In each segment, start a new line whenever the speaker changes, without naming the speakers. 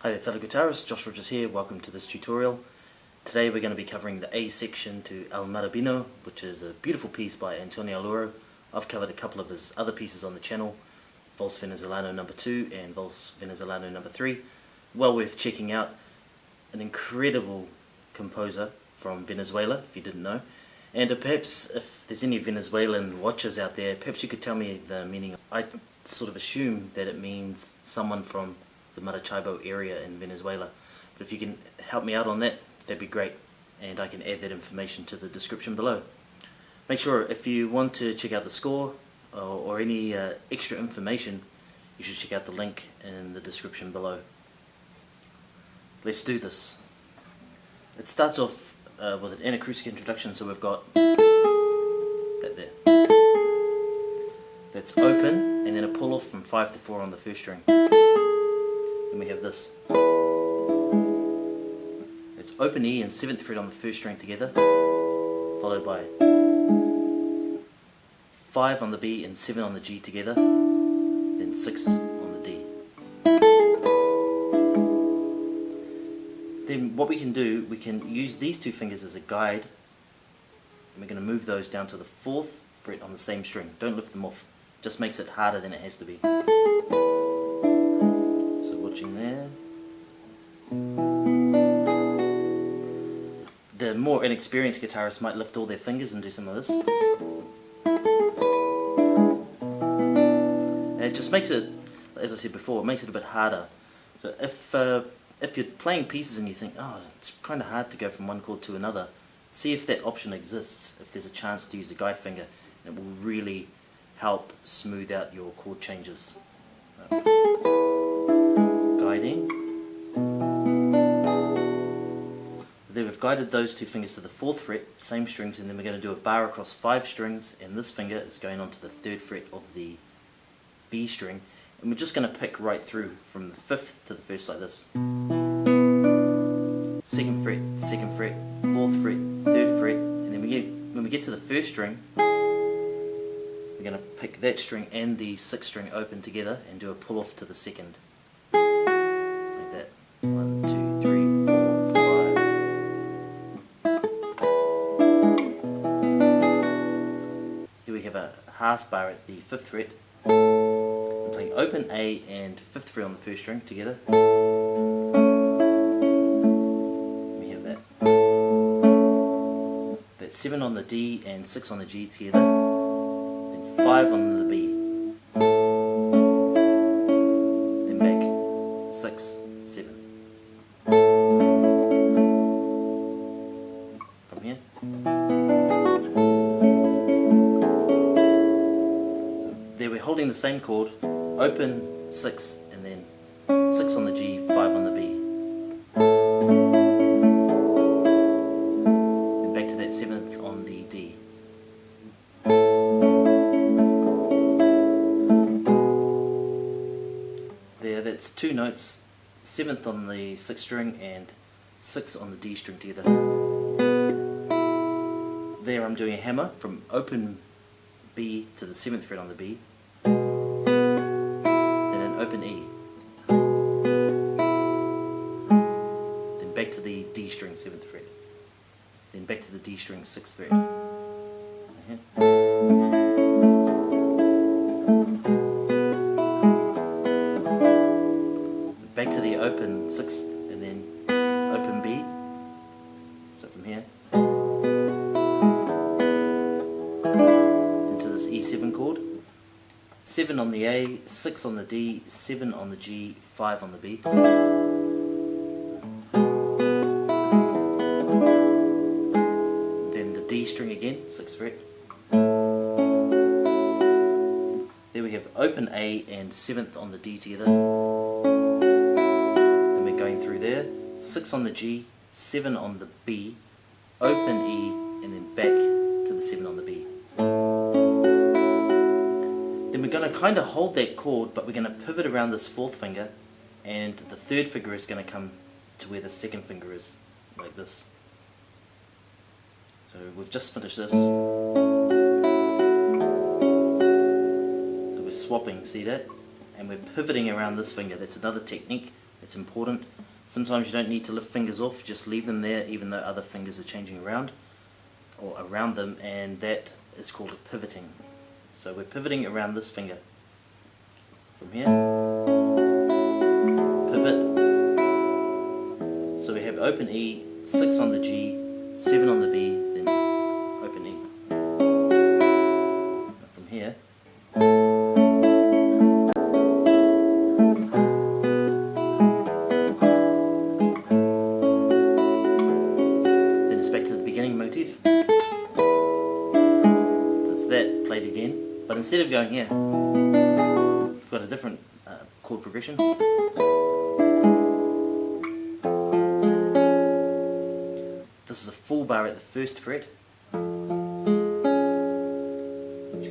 Hi there fellow guitarists, Josh Rogers here, welcome to this tutorial. Today we're going to be covering the A section to El Marabino, which is a beautiful piece by Antonio Lauro. I've covered a couple of his other pieces on the channel, Vals Venezolano No. 2 and Vals Venezolano No. 3. Well worth checking out. An incredible composer from Venezuela, if you didn't know. And perhaps if there's any Venezuelan watchers out there, perhaps you could tell me the meaning. I sort of assume that it means someone from the Maracaibo area in Venezuela, but if you can help me out on that, that'd be great, and I can add that information to the description below. Make sure if you want to check out the score or any extra information, you should check out the link in the description below. Let's do this. It starts off with an acoustic introduction, so we've got that there. That's open, and then a pull off from 5 to 4 on the first string. Then we have this. It's open E and 7th fret on the first string together, followed by 5 on the B and 7 on the G together, then 6 on the D. Then what we can do, we can use these two fingers as a guide, and we're going to move those down to the 4th fret on the same string. Don't lift them off, just makes it harder than it has to be. There. The more inexperienced guitarists might lift all their fingers and do some of this. And it just makes it, as I said before, it makes it a bit harder. So if you're playing pieces and you think, oh, it's kind of hard to go from one chord to another, see if that option exists, if there's a chance to use a guide finger, and it will really help smooth out your chord changes. Guiding. Then we've guided those two fingers to the 4th fret, same strings, and then we're going to do a bar across 5 strings, and this finger is going on to the 3rd fret of the B string, and we're just going to pick right through from the 5th to the 1st like this. 2nd fret, 2nd fret, 4th fret, 3rd fret, and then when we get to the 1st string, we're going to pick that string and the 6th string open together and do a pull off to the 2nd. 1, 2, 3, 4, 5. Here we have a half bar at the 5th fret. I'm playing open A and 5th fret on the 1st string together. We have that. That's 7 on the D and 6 on the G together. Then 5 on the B. Then back. 6, 7. Here. So there we're holding the same chord, open 6 and then 6 on the G, 5 on the B. Then back to that 7th on the D. There, that's 2 notes, 7th on the 6th string and 6 on the D string together. There I'm doing a hammer from open B to the 7th fret on the B, then an open E, then back to the D string 7th fret, then back to the D string 6th fret. Back to the open 6th and then open B, so from here. E7 chord, 7 on the A, 6 on the D, 7 on the G, 5 on the B. Then the D string again, 6th fret. There we have open A and 7th on the D together. Then we're going through there, 6 on the G, 7 on the B, open E, and then back to the 7 on the B. Then we're going to kind of hold that chord, but we're going to pivot around this 4th finger, and the 3rd finger is going to come to where the 2nd finger is, like this. So we've just finished this. So we're swapping, see that? And we're pivoting around this finger. That's another technique. It's important. Sometimes you don't need to lift fingers off, just leave them there even though other fingers are changing around or around them, and that is called pivoting. So we're pivoting around this finger. From here, pivot. So we have open E, 6 on the G, 7 on the B, then open E. From here, then it's back to the beginning motif. So it's that played again, but instead of going here, we've got a different chord progression. This is a full bar at the first fret.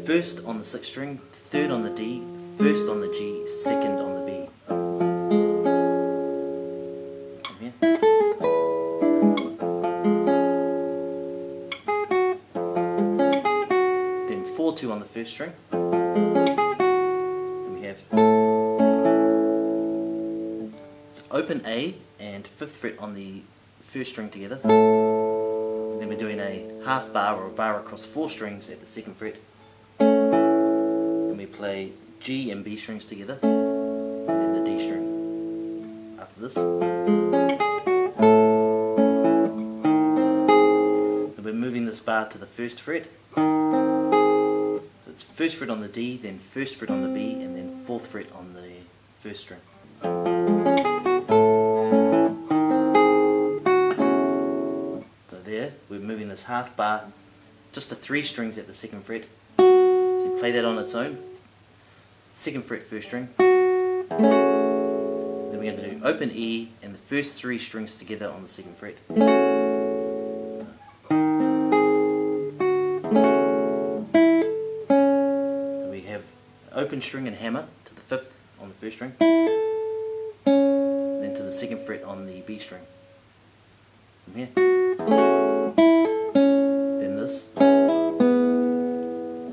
First on the 6th string, third on the D, first on the G, second on the B. From here. Then 4-2 on the 1st string. Then we have open A and 5th fret on the 1st string together. Then we're doing a half bar or a bar across 4 strings at the 2nd fret. And we play G and B strings together, and then the D string after this. Then we're moving this bar to the 1st fret. So it's 1st fret on the D, then 1st fret on the B, and then 4th fret on the 1st string. We're moving this half bar just to 3 strings at the 2nd fret. So you play that on its own. 2nd fret, 1st string. Then we're going to do open E and the first 3 strings together on the 2nd fret. And we have open string and hammer to the 5th on the 1st string. Then to the 2nd fret on the B string. From here.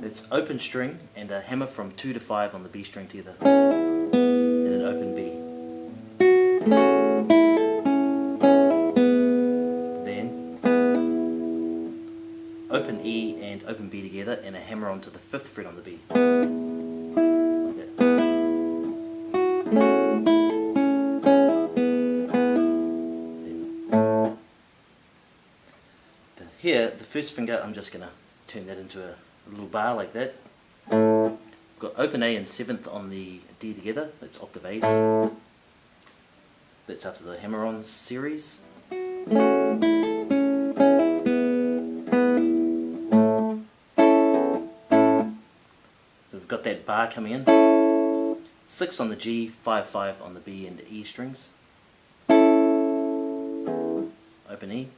It's open string and a hammer from 2 to 5 on the B string together, and an open B. Then open E and open B together and a hammer onto the 5th fret on the B. Here, the first finger, I'm just going to turn that into a little bar like that. We've got open A and 7th on the D together, that's octave A's. That's after the hammer-on series. So we've got that bar coming in. 6 on the G, 5-5 on the B and E strings. Open E.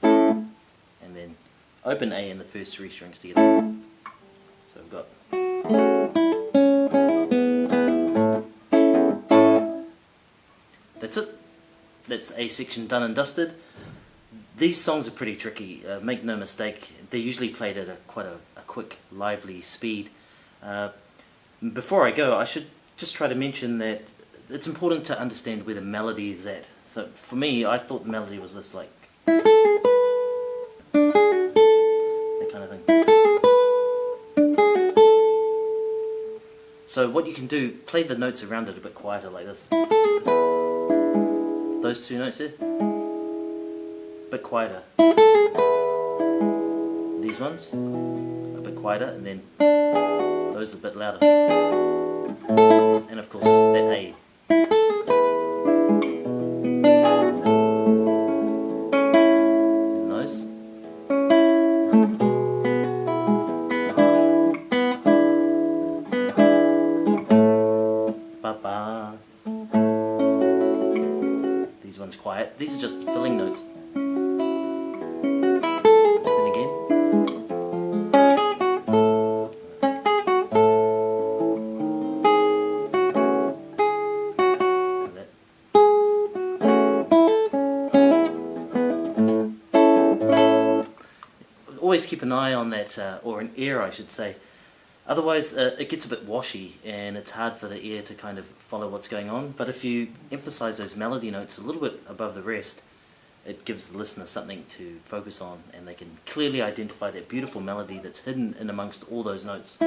And then open A and the first 3 strings together. So we've got that's it. That's A section done and dusted. These songs are pretty tricky, make no mistake. They're usually played at quite a quick, lively speed. Before I go, I should just try to mention that it's important to understand where the melody is at. So for me, I thought the melody was this, like so what you can do, play the notes around it a bit quieter like this. Those 2 notes there, a bit quieter. These ones, a bit quieter, and then those a bit louder. And of course, that A. And those. These ones quiet. These are just filling notes. And again. Like that. Always keep an eye on that, or an ear I should say, Otherwise, it gets a bit washy and it's hard for the ear to kind of follow what's going on. But if you emphasize those melody notes a little bit above the rest, it gives the listener something to focus on, and they can clearly identify that beautiful melody that's hidden in amongst all those notes.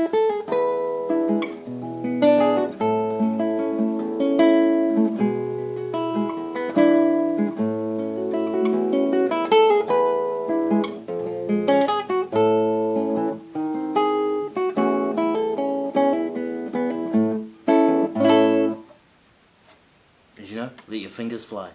As you know, let your fingers fly.